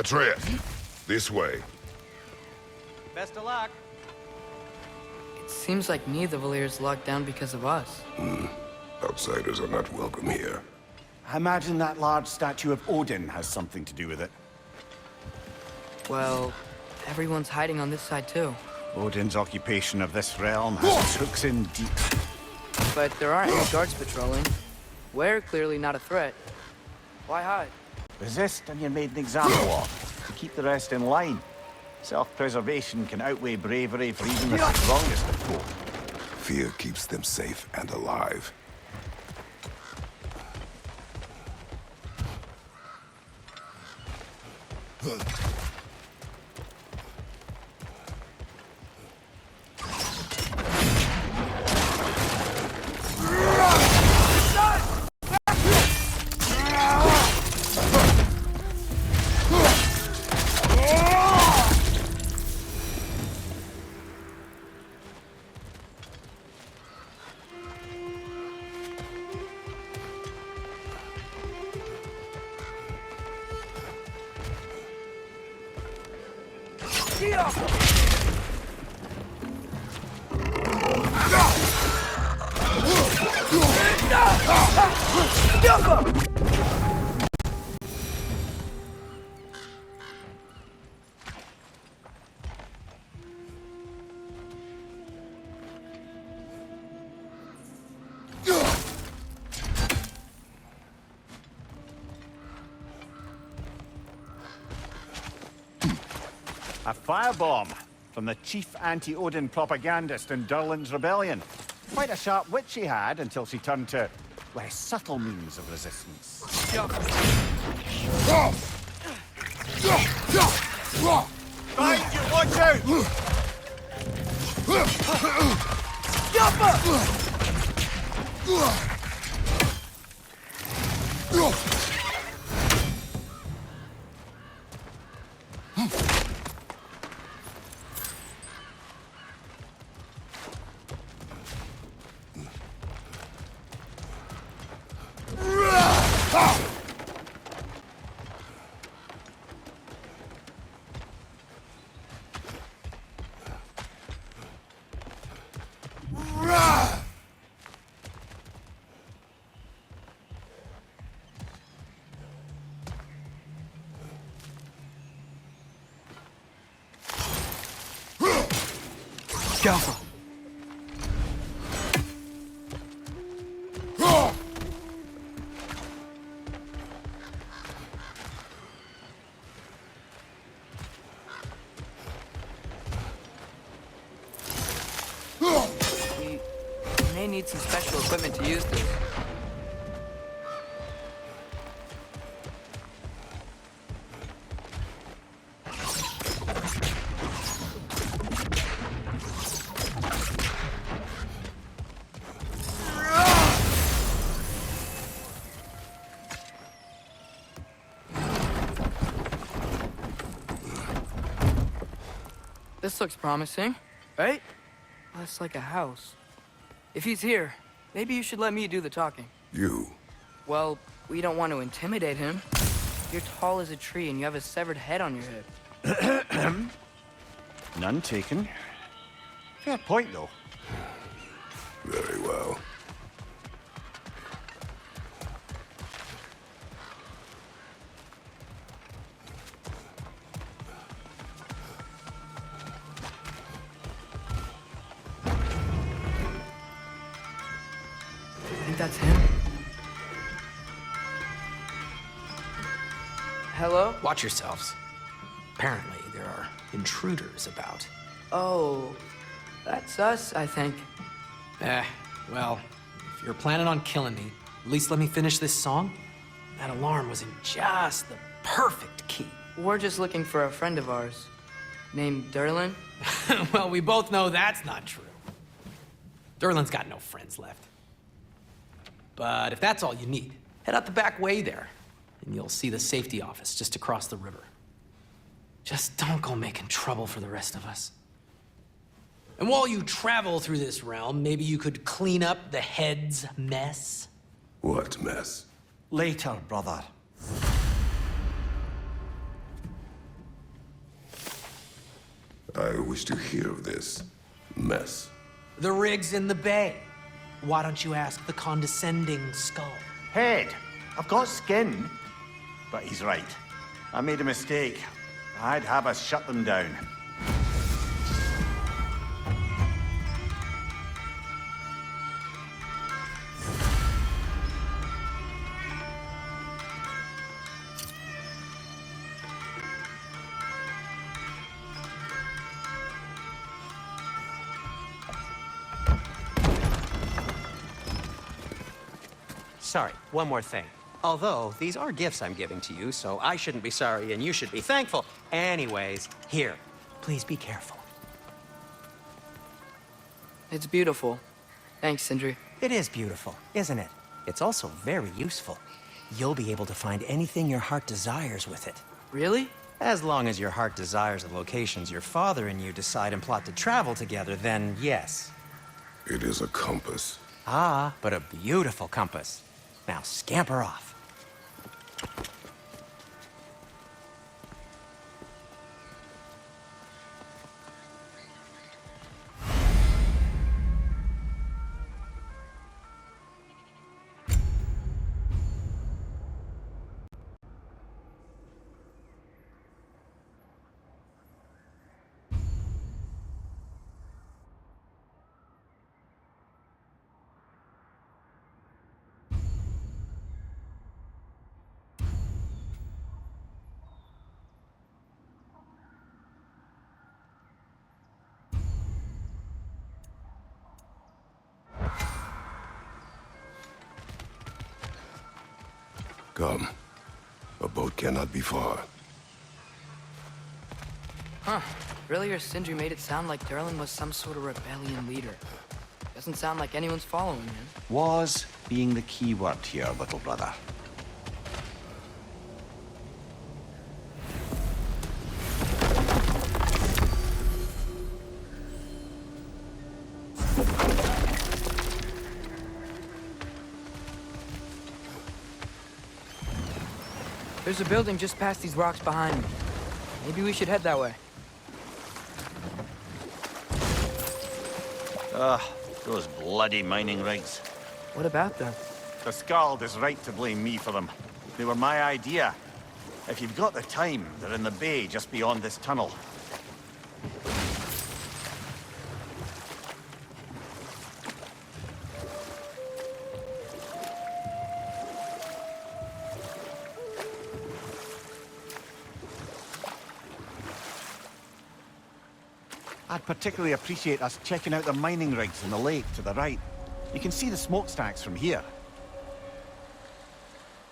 Atreus, this way. Best of luck. It seems like Nidavellir locked down because of us. Outsiders are not welcome here. I imagine that large statue of Odin has something to do with it. Well, everyone's hiding on this side too. Odin's occupation of this realm has its hooks in deep. But there aren't any guards patrolling. We're clearly not a threat. Why hide? Resist and you're made an example of. To keep the rest in line. Self-preservation can outweigh bravery for even the strongest of folk. Fear keeps them safe and alive. A firebomb from the chief anti-Odin propagandist in Durlin's rebellion. Quite a sharp wit she had until she turned to less subtle means of resistance. Behind you, watch out! Careful. We may need some special equipment to use this. This looks promising, right? Less like a house. If he's here, maybe you should let me do the talking. You? Well, we don't want to intimidate him. You're tall as a tree and you have a severed head on your head. None taken. Fair point, though. Very well. I think that's him. Hello? Watch yourselves. Apparently, there are intruders about. Oh, that's us, I think. Well, if you're planning on killing me, at least let me finish this song. That alarm was in just the perfect key. We're just looking for a friend of ours, named Durlin. Well, we both know that's not true. Durlin's got no friends left. But if that's all you need, head out the back way there, and you'll see the safety office just across the river. Just don't go making trouble for the rest of us. And while you travel through this realm, maybe you could clean up the head's mess? What mess? Later, brother. I wish to hear of this mess. The rig's in the bay. Why don't you ask the condescending skull? Head, I've got skin. But he's right. I made a mistake. I'd have us shut them down. Sorry, one more thing. Although, these are gifts I'm giving to you, so I shouldn't be sorry and you should be thankful. Anyways, here, please be careful. It's beautiful. Thanks, Sindri. It is beautiful, isn't it? It's also very useful. You'll be able to find anything your heart desires with it. Really? As long as your heart desires the locations your father and you decide and plot to travel together, then yes. It is a compass. Ah, but a beautiful compass. Now scamper off. Come. A boat cannot be far. Huh. Earlier, Sindri made it sound like Durlin was some sort of rebellion leader. Doesn't sound like anyone's following him. Was being the key word here, little brother. There's a building just past these rocks behind me. Maybe we should head that way. Those bloody mining rigs. What about them? The Skald is right to blame me for them. They were my idea. If you've got the time, they're in the bay just beyond this tunnel. I'd particularly appreciate us checking out the mining rigs in the lake to the right. You can see the smokestacks from here.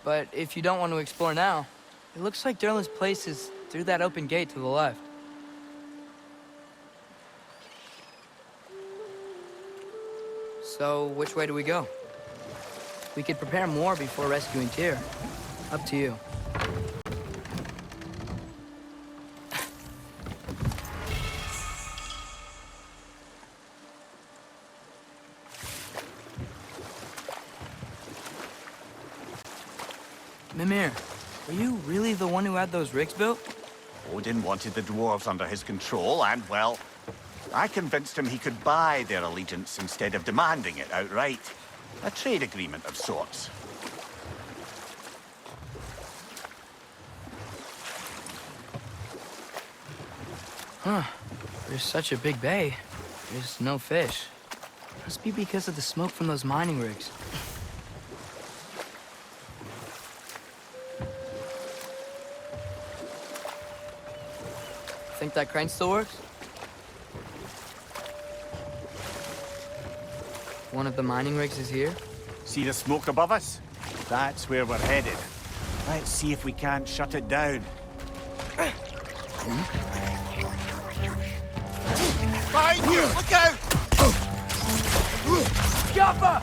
But if you don't want to explore now, it looks like Durlin's place is through that open gate to the left. So, which way do we go? We could prepare more before rescuing Tyr. Up to you. Mimir, are you really the one who had those rigs built? Odin wanted the dwarves under his control, and, well, I convinced him he could buy their allegiance instead of demanding it outright. A trade agreement of sorts. Huh. There's such a big bay. There's no fish. Must be because of the smoke from those mining rigs. Think that crane still works? One of the mining rigs is here? See the smoke above us? That's where we're headed. Let's see if we can't shut it down. Behind you! Look out! Jaffa!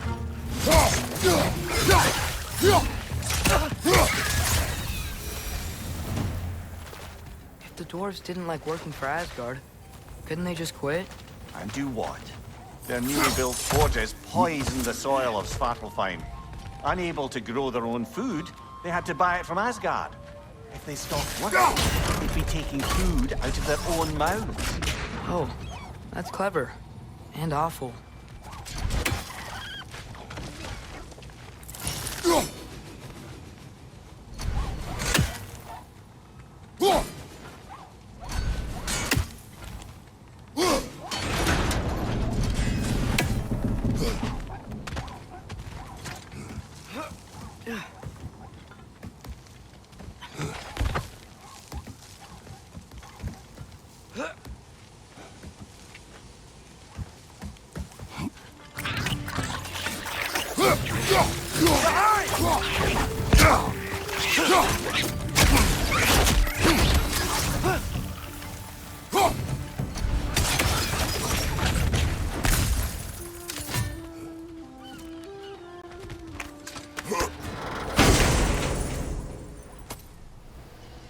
If the dwarves didn't like working for Asgard, couldn't they just quit? And do what? Their newly built forges poisoned the soil of Svartalfheim. Unable to grow their own food, they had to buy it from Asgard. If they stopped working, they'd be taking food out of their own mouths. Oh, that's clever. And awful.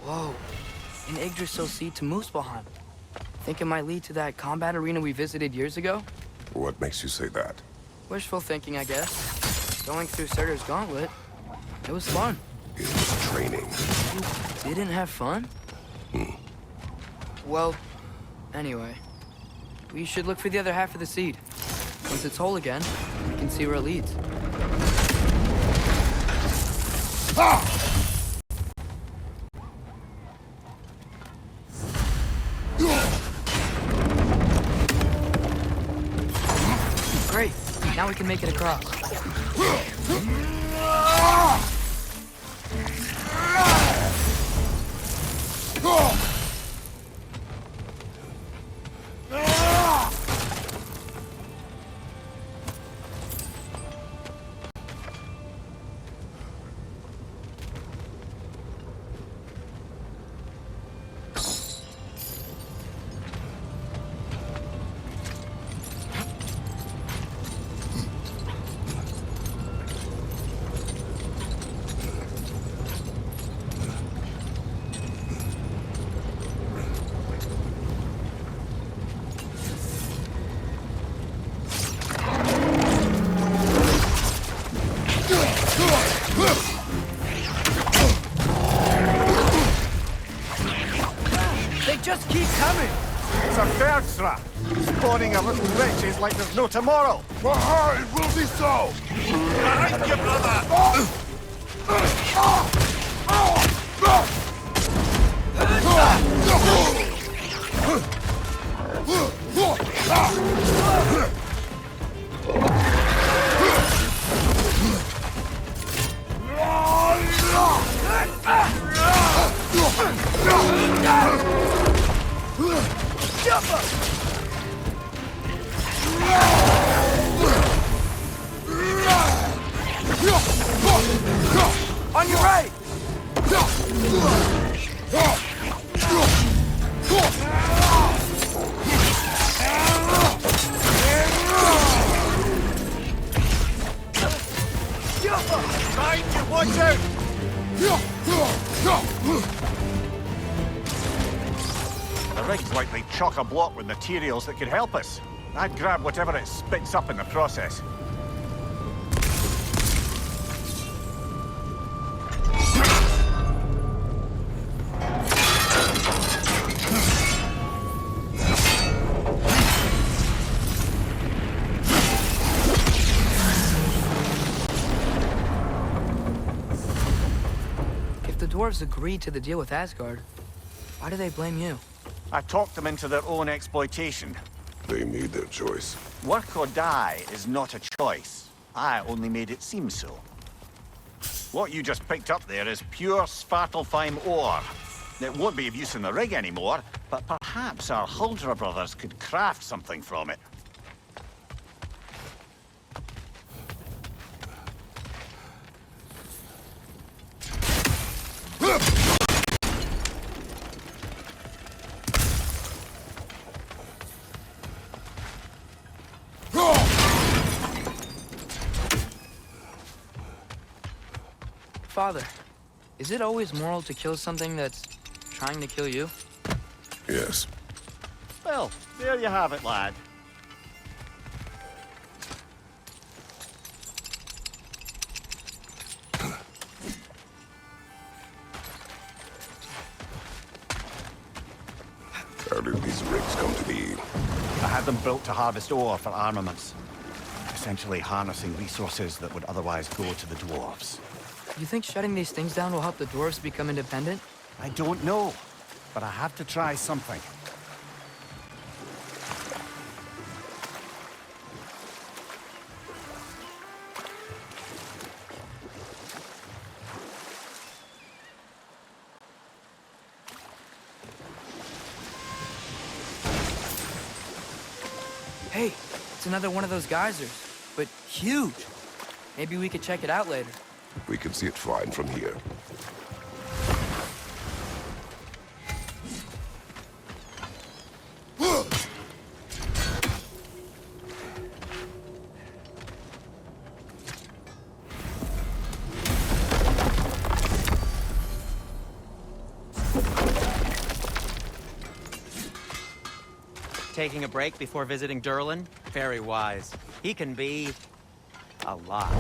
Whoa, an Yggdrasil seed to Muspelheim. Think it might lead to that combat arena we visited years ago? What makes you say that? Wishful thinking, I guess. Going through Surtur's gauntlet, it was fun. It was training. You didn't have fun? Well, anyway, we should look for the other half of the seed. Once it's whole again, we can see where it leads. Great, now we can make it across. They just keep coming! It's a bird trap. Spawning a little witches like there's no tomorrow. For her, it will be so! Behind you, brother! On your right! Behind you, watch out! The rig's likely chock-a-block with materials that could help us. I'd grab whatever it spits up in the process. If the dwarves agreed to the deal with Asgard, why do they blame you? I talked them into their own exploitation. They made their choice. Work or die is not a choice. I only made it seem so. What you just picked up there is pure Svartalfheim ore. It won't be of use in the rig anymore, but perhaps our Huldra brothers could craft something from it. Father, is it always moral to kill something that's trying to kill you? Yes. Well, there you have it, lad. How did these rigs come to be? had them built to harvest ore for armaments. Essentially harnessing resources that would otherwise go to the dwarves. You think shutting these things down will help the dwarves become independent? I don't know, but I have to try something. Hey, it's another one of those geysers, but huge. Maybe we could check it out later. We can see it fine from here. Taking a break before visiting Durlin? Very wise. He can be... a lot.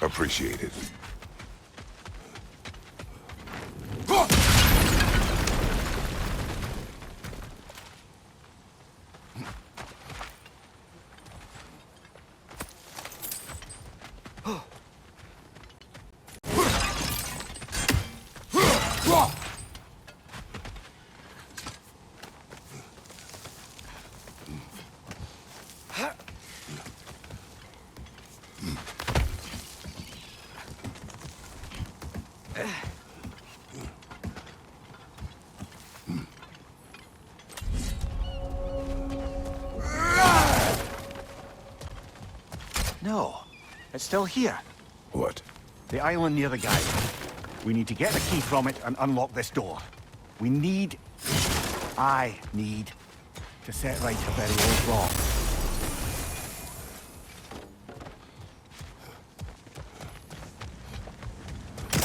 Appreciate it. No, it's still here. What? The island near the geyser. We need to get the key from it and unlock this door. I need to set right a very old wrong.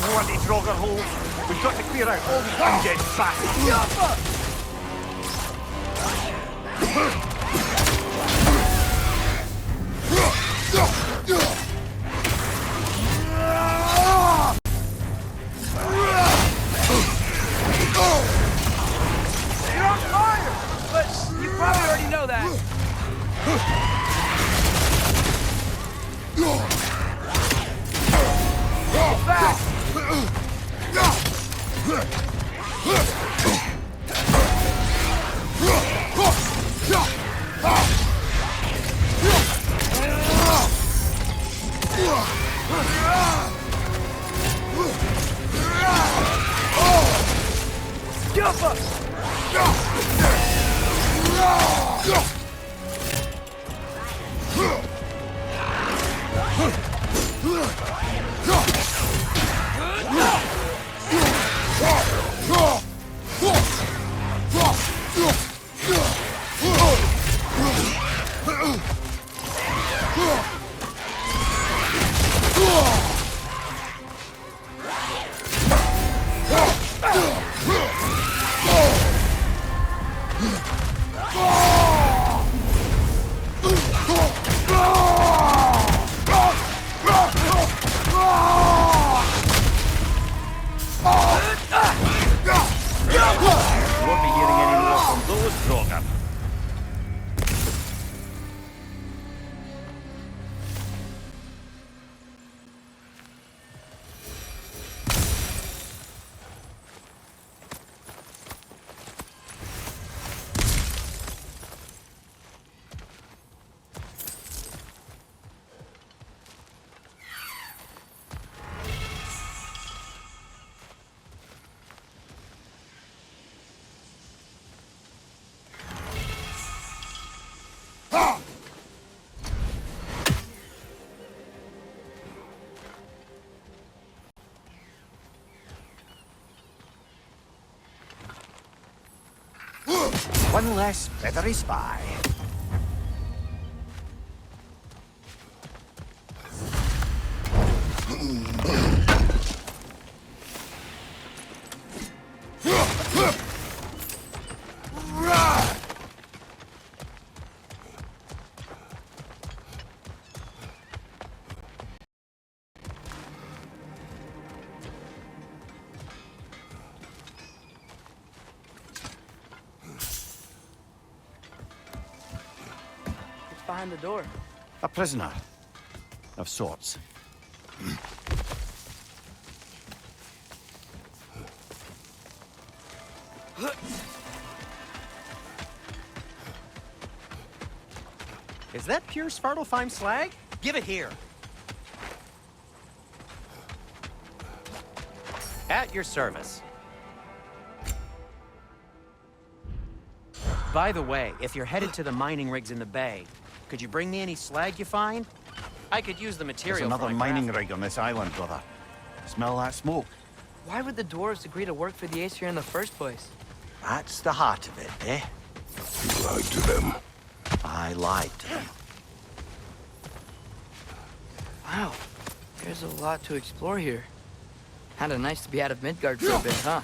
Bloody Draugr holes! We've got to clear out all these undead bastards! You're on fire! But you probably already know that. Fast! You won't be hearing any more from those Draugr. One less feathery spy. behind the door? A prisoner. Of sorts. Is that pure Svartalfheim slag? Give it here. At your service. By the way, if you're headed to the mining rigs in the bay, could you bring me any slag you find? I could use the material. There's another for my mining craft. rig on this island, brother. Smell that smoke? Why would the dwarves agree to work for the Aesir in the first place? That's the heart of it, eh? You lied to them. I lied to them. Wow, there's a lot to explore here. Kinda nice to be out of Midgard for a bit, huh?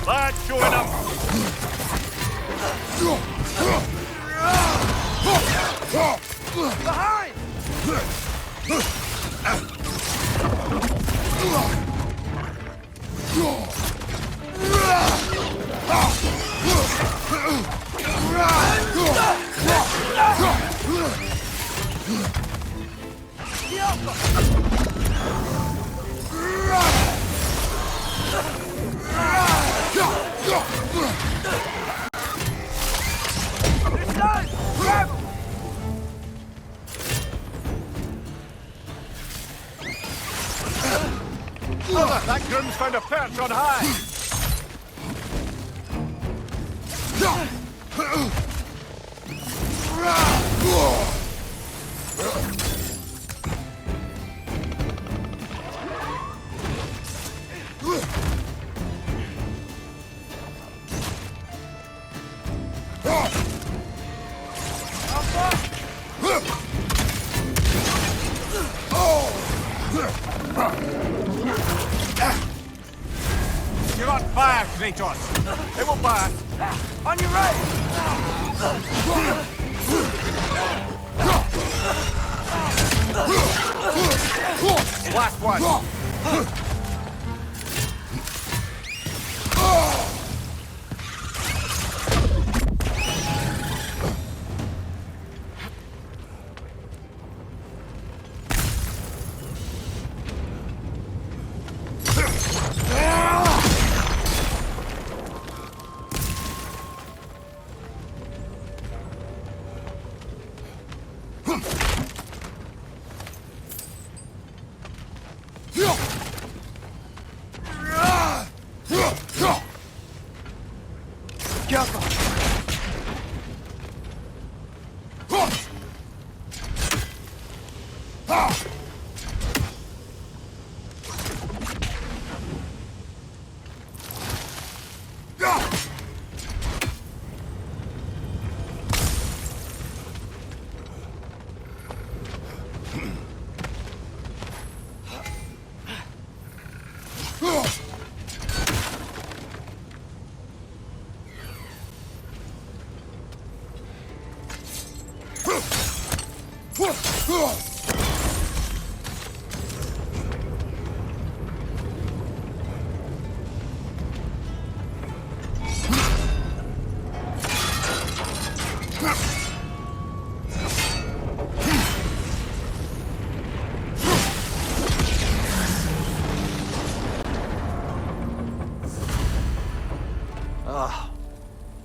Lads, join up! Behind! That groom's found a perch on high! You're on fire, Kratos! It will pass! On your right! Last one!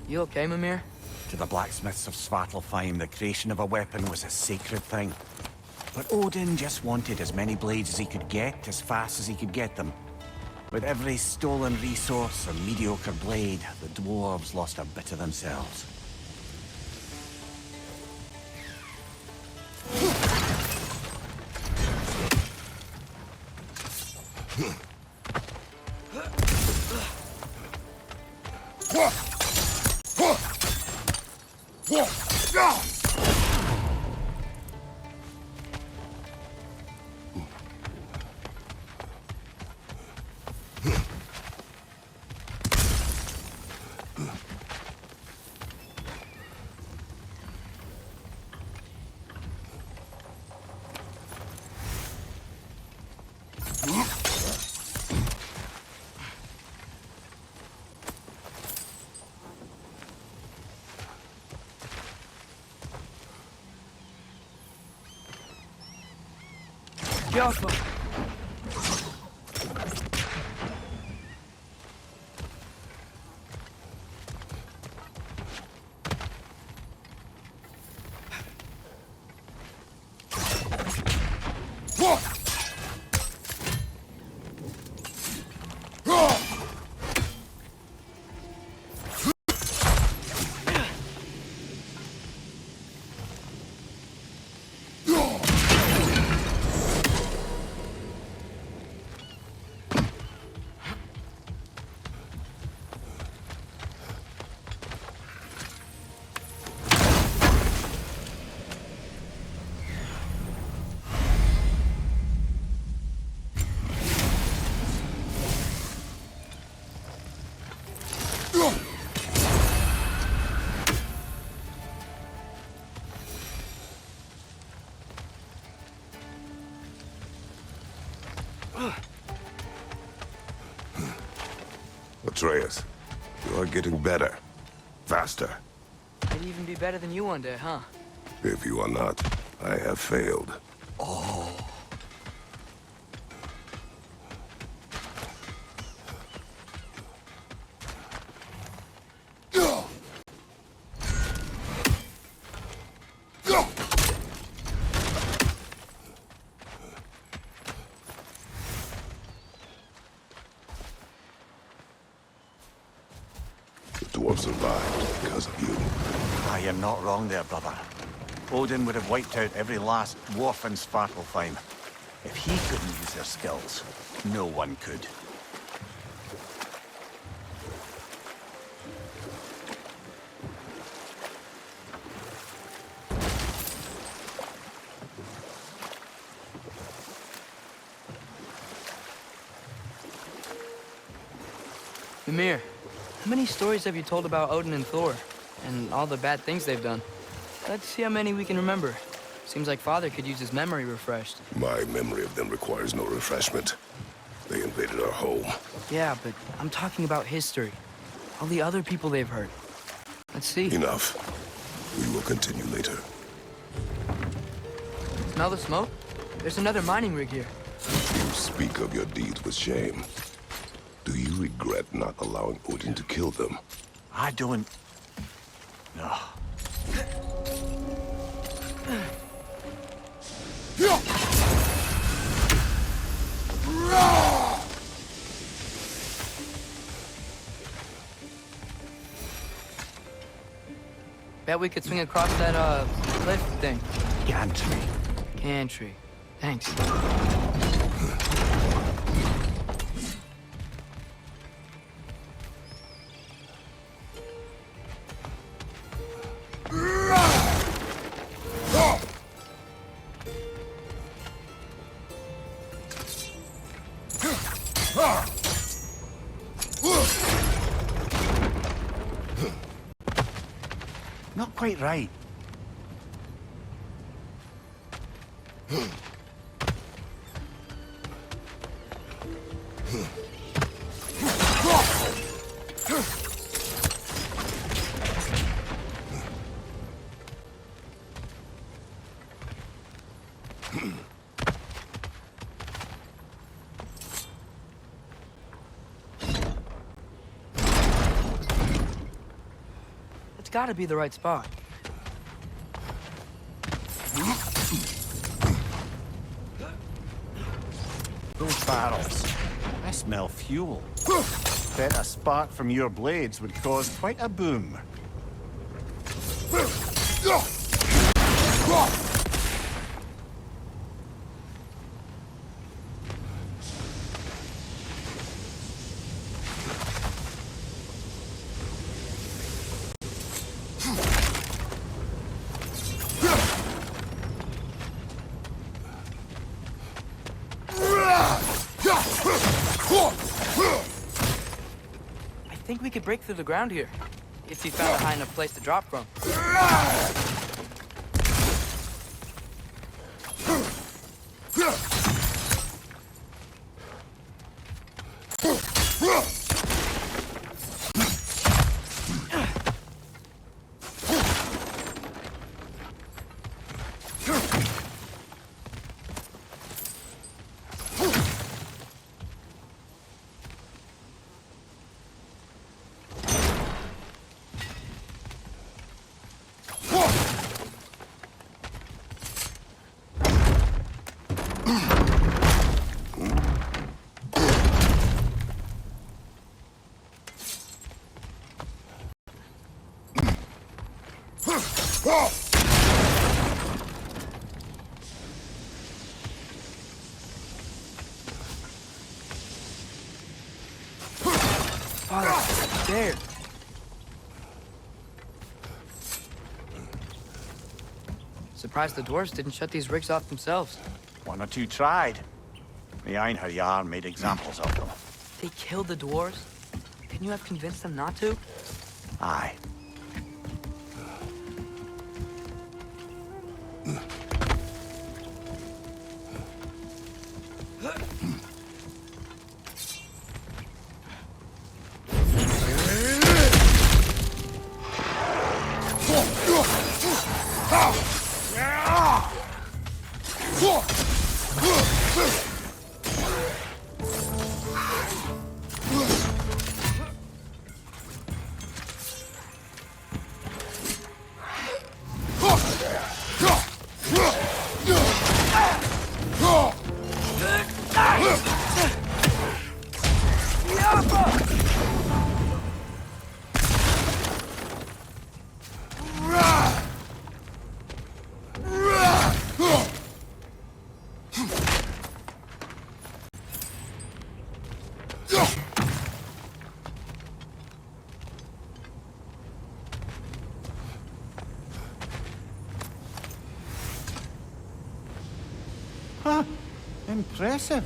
You okay, Mimir? To the blacksmiths of Svartalfheim, the creation of a weapon was a sacred thing. But Odin just wanted as many blades as he could get, as fast as he could get them. With every stolen resource or mediocre blade, the dwarves lost a bit of themselves. Careful. Atreus, you are getting better. Faster. Maybe even be better than you one day, huh? If you are not, I have failed. The dwarf survived because of you. Ah, you're not wrong there, brother. Odin would have wiped out every last dwarf in Svartalfheim. If he couldn't use their skills, no one could. Ymir, how many stories have you told about Odin and Thor? And all the bad things they've done? Let's see how many we can remember. Seems like Father could use his memory refreshed. My memory of them requires no refreshment. They invaded our home. Yeah, but I'm talking about history. All the other people they've hurt. Let's see. Enough. We will continue later. Smell the smoke? There's another mining rig here. You speak of your deeds with shame. Do you regret not allowing Odin to kill them? I don't... No. Bet we could swing across that, cliff thing. Gantry. Gantry. Thanks. Not quite right. It's gotta be the right spot. those barrels. I smell fuel. Bet a spark from your blades would cause quite a boom. I think we could break through the ground here, if you found a high enough place to drop from. Father, there. Surprised the dwarves didn't shut these rigs off themselves. One or two tried. The Einherjar made examples of them. They killed the dwarves? Couldn't you have convinced them not to? Aye. Huh. Impressive.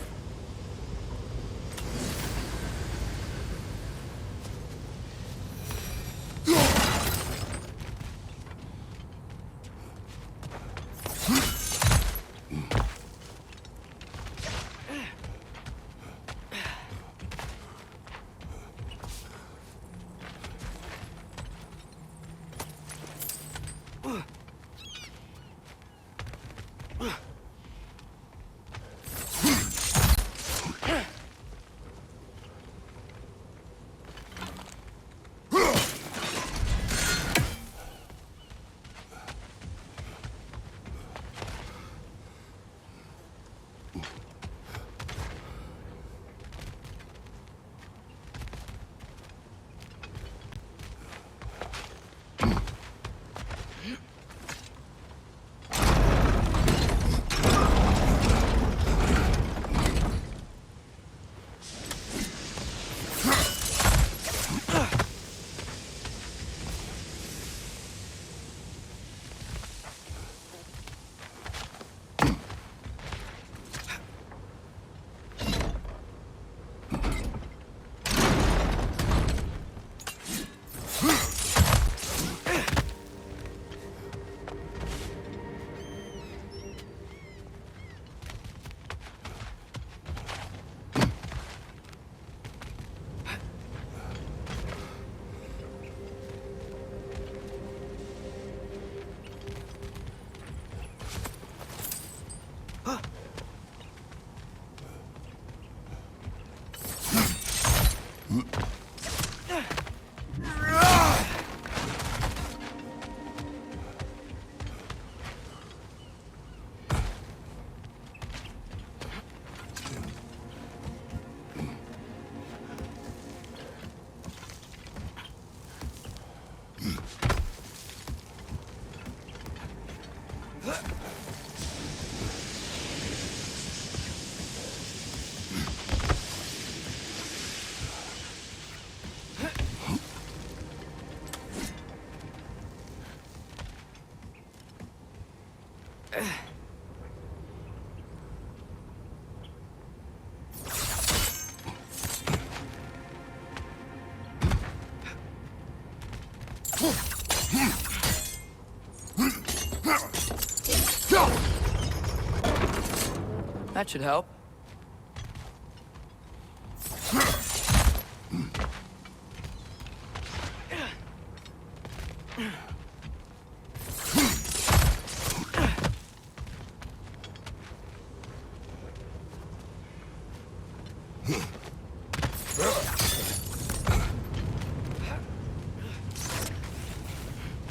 That should help.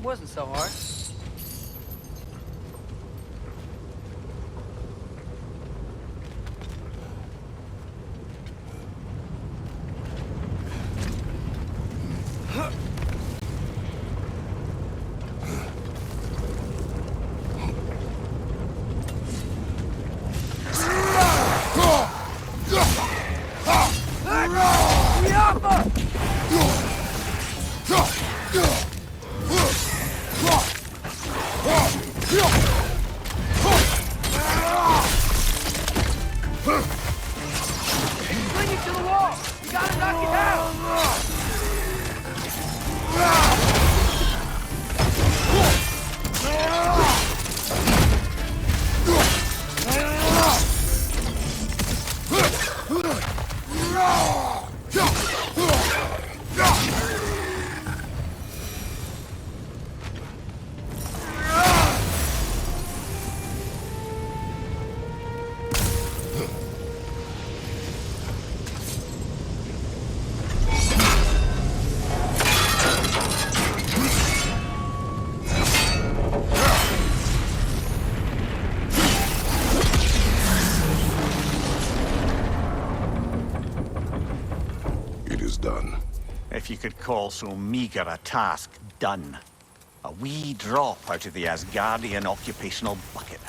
Wasn't so hard. If you could call so meager a task done. A wee drop out of the Asgardian occupational bucket.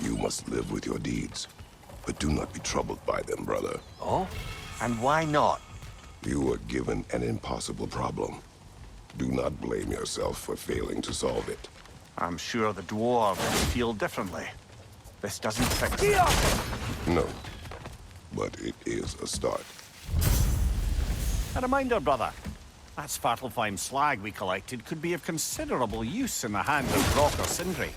You must live with your deeds, but do not be troubled by them, brother. Oh? And why not? You were given an impossible problem. Do not blame yourself for failing to solve it. I'm sure the dwarves feel differently. This doesn't fix it. No, but it is a start. A reminder, brother. That Svartalfheim slag we collected could be of considerable use in the hands of Rock or Sindri.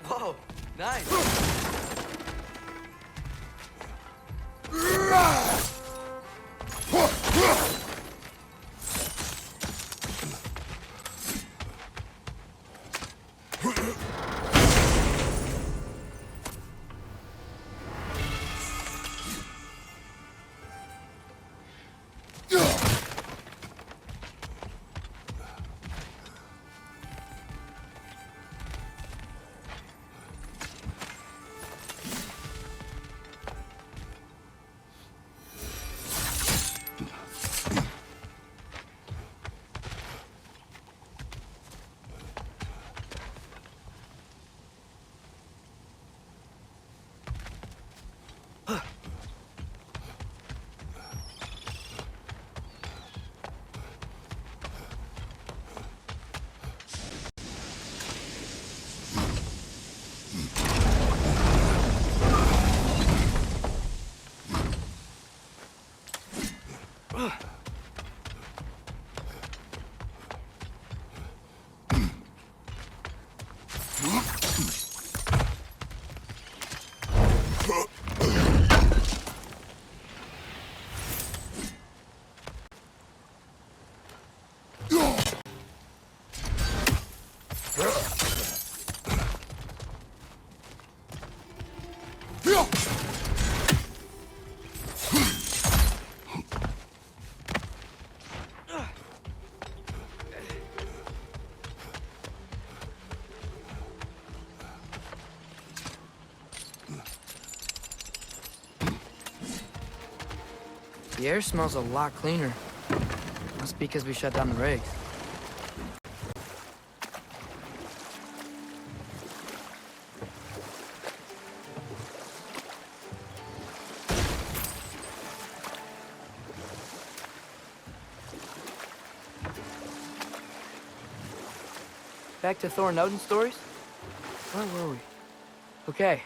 Whoa, nice. The air smells a lot cleaner. Must be because we shut down the rigs. Back to Thor and Odin stories? Where were we? Okay,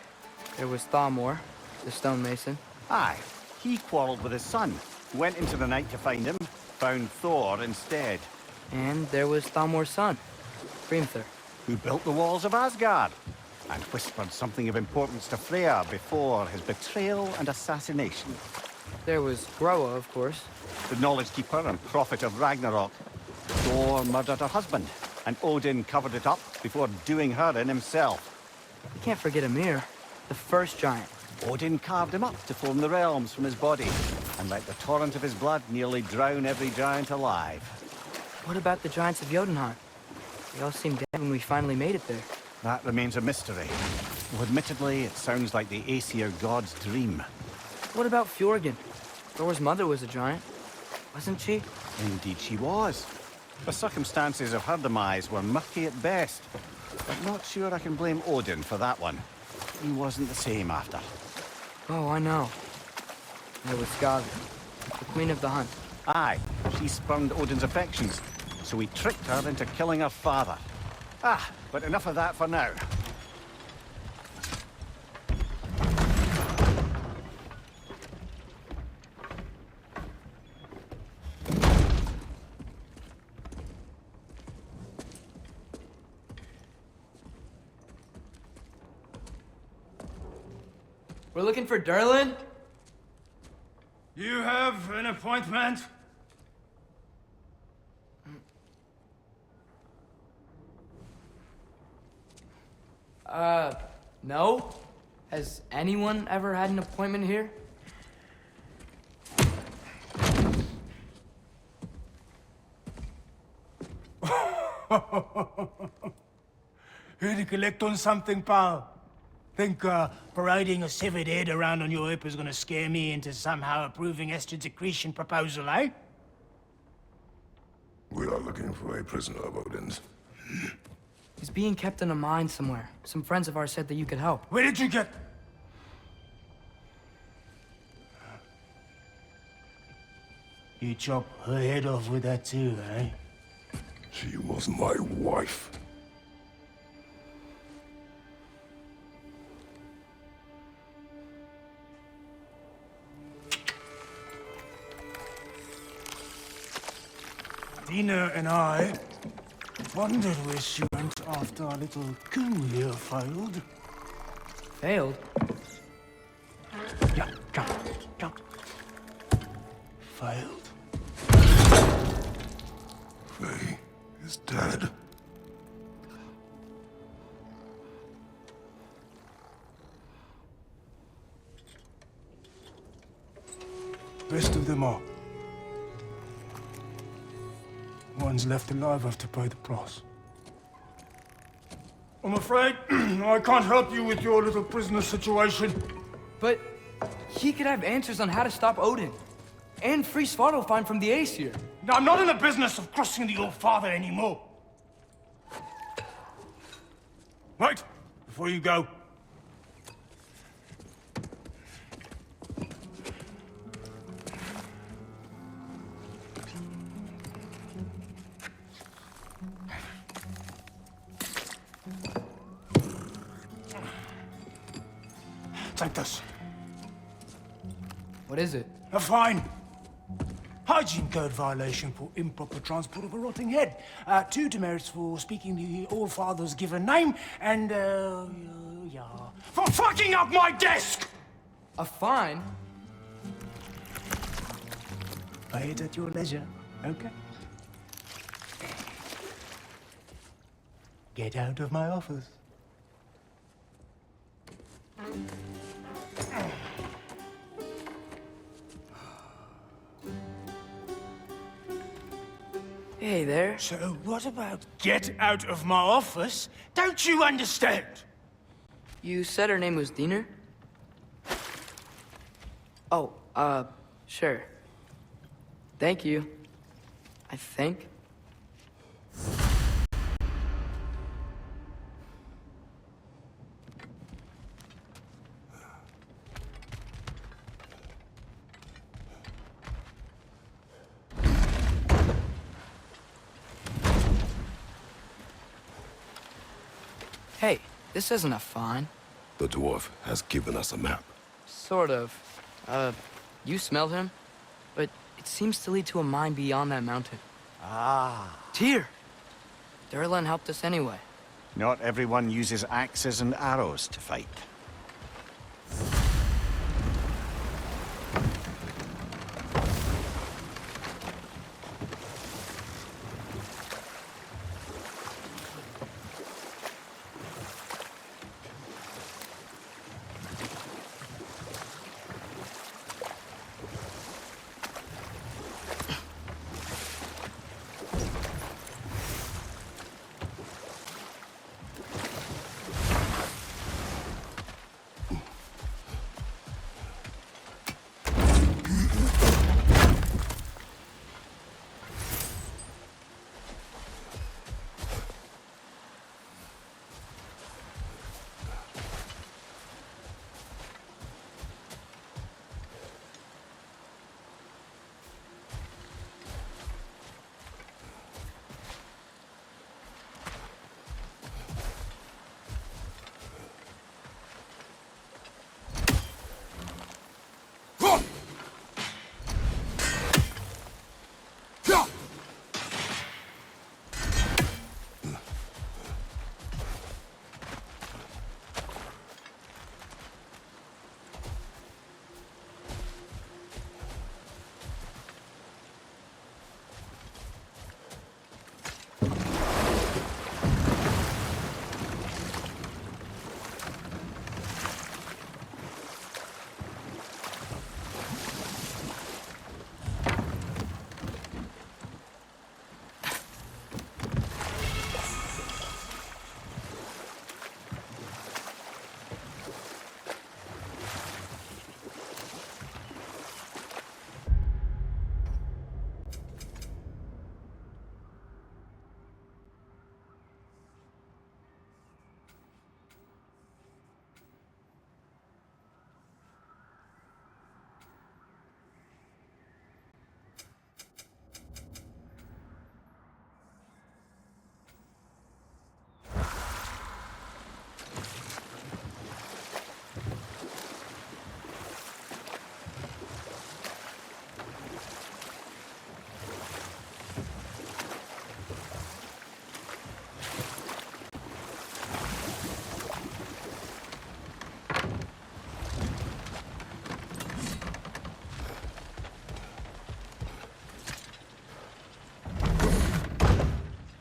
there was Thalmor, the stonemason. Aye, he quarreled with his son, went into the night to find him, found Thor instead. And there was Thalmor's son, Hrimthur. Who built the walls of Asgard, and whispered something of importance to Freya before his betrayal and assassination. There was Groa, of course. The knowledge keeper and prophet of Ragnarok. Thor murdered her husband, and Odin covered it up before doing her in himself. You can't forget Ymir, the first giant. Odin carved him up to form the realms from his body, and let the torrent of his blood nearly drown every giant alive. What about the giants of Jotunheim? They all seemed dead when we finally made it there. That remains a mystery. Though admittedly, it sounds like the Aesir god's dream. What about Fjorgyn? Thor's mother was a giant, wasn't she? Indeed she was. The circumstances of her demise were murky at best, but not sure I can blame Odin for that one. He wasn't the same after. Oh, I know. There was Skadi, the queen of the hunt. Aye, she spurned Odin's affections, so he tricked her into killing her father. Ah, but enough of that for now. We're looking for Durlin? You have an appointment? No. Has anyone ever had an appointment here? Here to collect on something, pal? Think parading a severed head around on your hip is gonna scare me into somehow approving Estrid's accretion proposal, eh? We are looking for a prisoner of Odin's. He's being kept in a mine somewhere. Some friends of ours said that you could help. Where did you get... You chop her head off with that too, eh? She was my wife. Dina and I wondered where she went after our little coup here failed. Failed? Yeah, jump. Failed. Faye is dead. Rest of them are. Ones left alive have to pay the price. I'm afraid I can't help you with your little prisoner situation. But he could have answers on how to stop Odin. And free Svartalfheim from the Aesir. Now, I'm not in the business of crossing the old father anymore. Right, before you go. Take this. What is it? A fine. Hygiene code violation for improper transport of a rotting head. 2 demerits for speaking the All-Father's given name, and, yeah, for fucking up my desk! A fine? Pay it at your leisure, okay? Get out of my office. Hey there. So what about get out of my office? Don't you understand? You said her name was Diener? Oh, sure. Thank you. I think. Hey, this isn't a fine. The dwarf has given us a map. Sort of. You smelled him? But it seems to lead to a mine beyond that mountain. Ah. Tyr! Durlan helped us anyway. Not everyone uses axes and arrows to fight.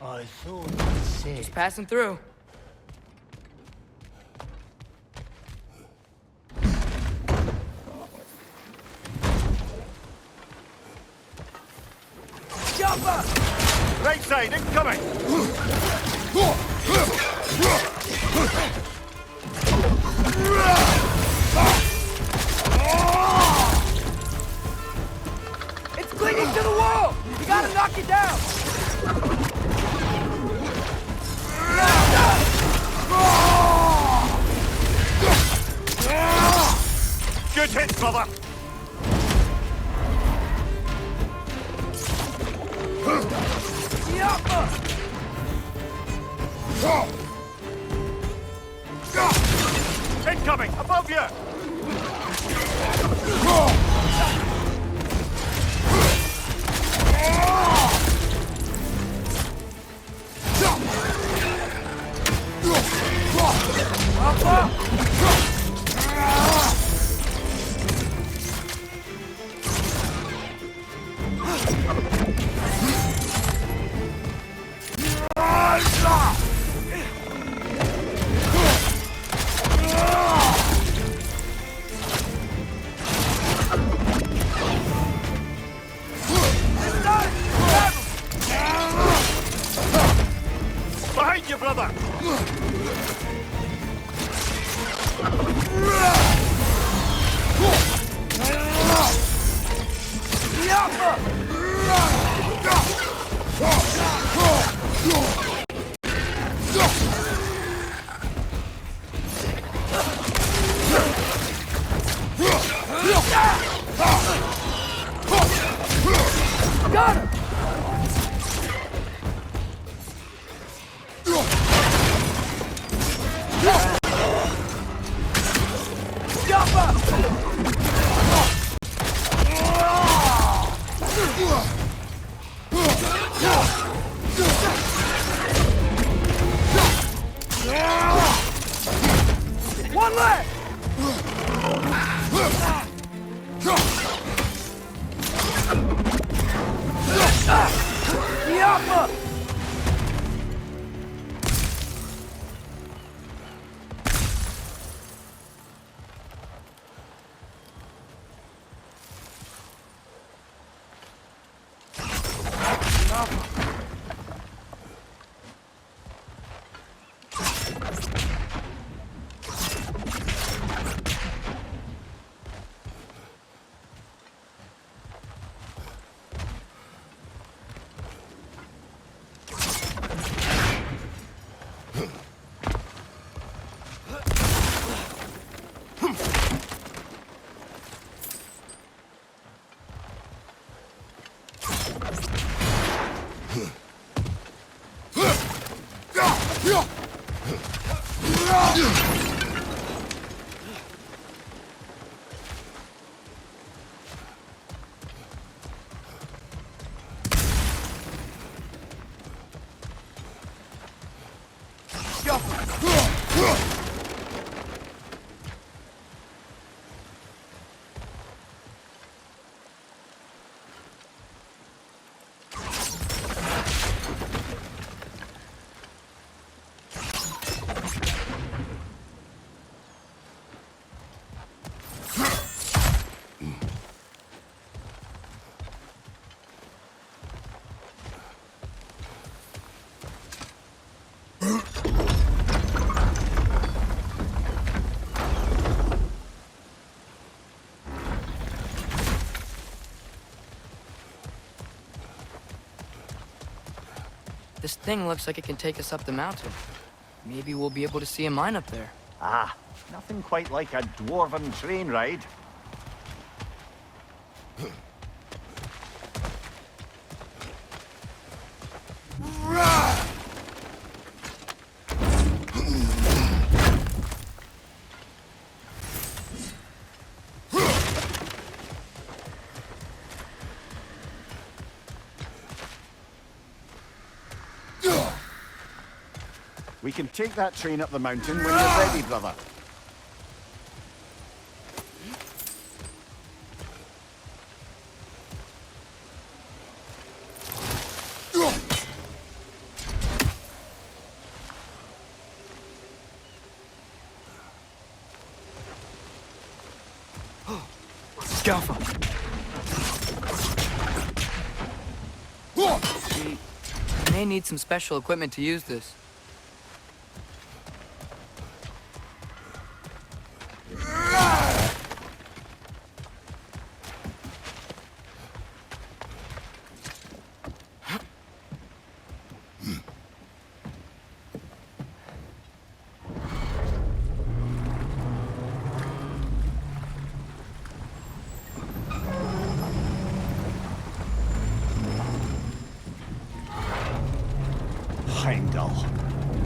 I thought you'd say. Just passing through. Jumper! Right side, incoming! It's clinging to the wall! You gotta knock it down! Good hit, brother! Incoming! Above you! Behind you, brother! Skaffa! This thing looks like it can take us up the mountain. Maybe we'll be able to see a mine up there. Ah, nothing quite like a dwarven train ride. We can take that train up the mountain when you're ready, brother. Scalpel. We may need some special equipment to use this. Heimdall.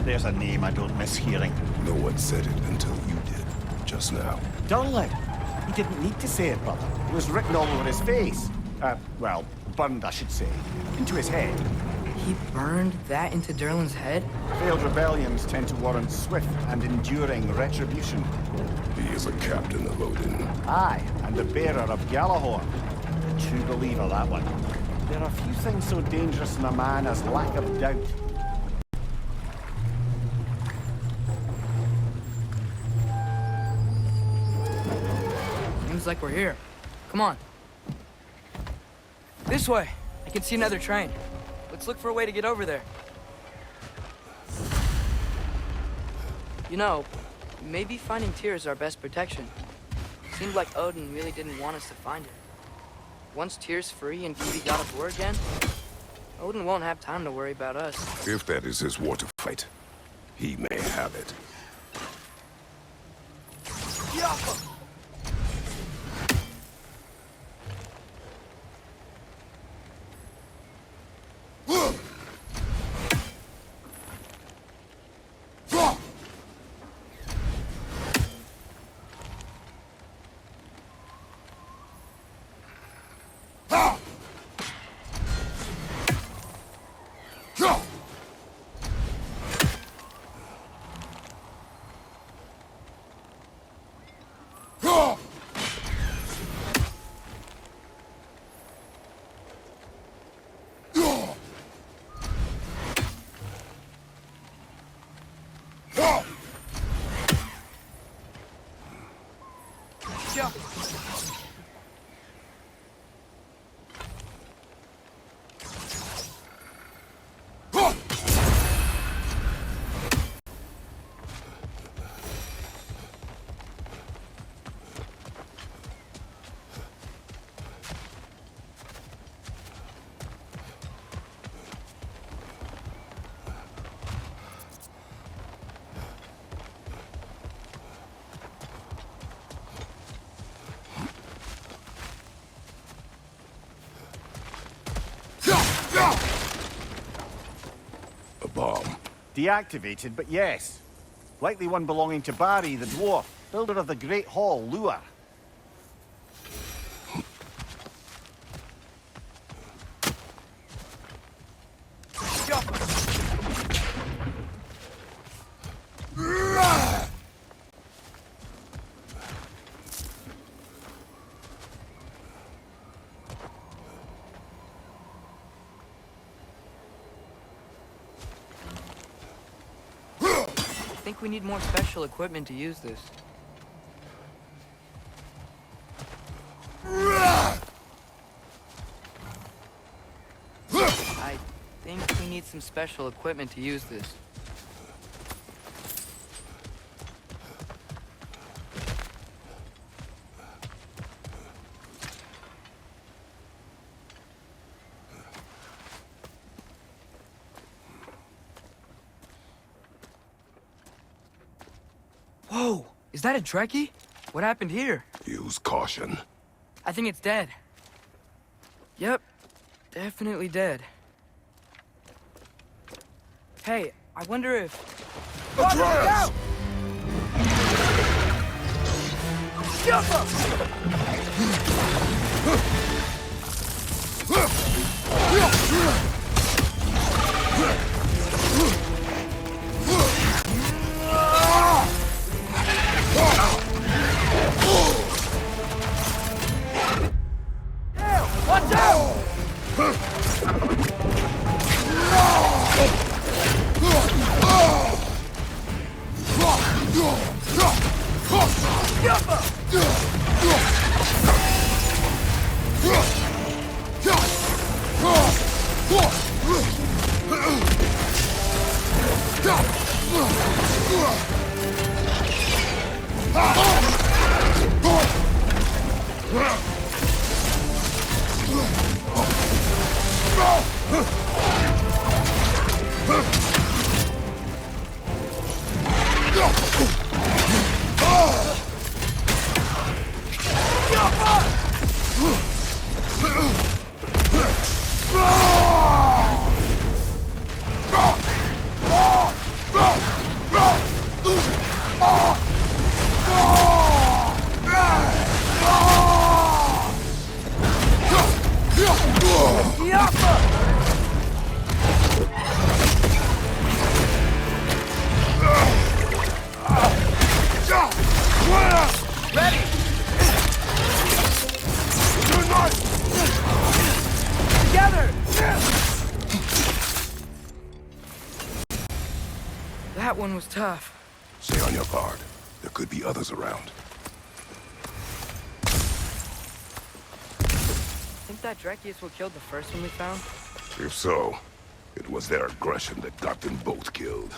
There's a name I don't miss hearing. No one said it until you did, just now. Durlin. He didn't need to say it, brother. It was written all over his face. Well, burned, I should say. Into his head. He burned that into Durlin's head? Failed rebellions tend to warrant swift and enduring retribution. He is a captain of Odin. Aye, and the bearer of Galahorn. A true believer, that one. There are few things so dangerous in a man as lack of doubt. Seems like we're here. Come on. This way. I can see another train. Let's look for a way to get over there. You know, maybe finding Tyr is our best protection. Seemed like Odin really didn't want us to find it. Once Tyr's free and can be god of war again, Odin won't have time to worry about us. If that is his war to fight, he may have it. Deactivated, but yes. Likely one belonging to Barry, the dwarf, builder of the Great Hall, Lure. I think we need more special equipment to use this. I think we need some special equipment to use this. Whoa! Is that a Dreki? What happened here? Use caution. I think it's dead. Yep. Definitely dead. Hey, I wonder if... Atreus! Watch out! That one was tough. Stay on your guard. There could be others around. Think that Dreki is what killed the first one we found? If so, it was their aggression that got them both killed.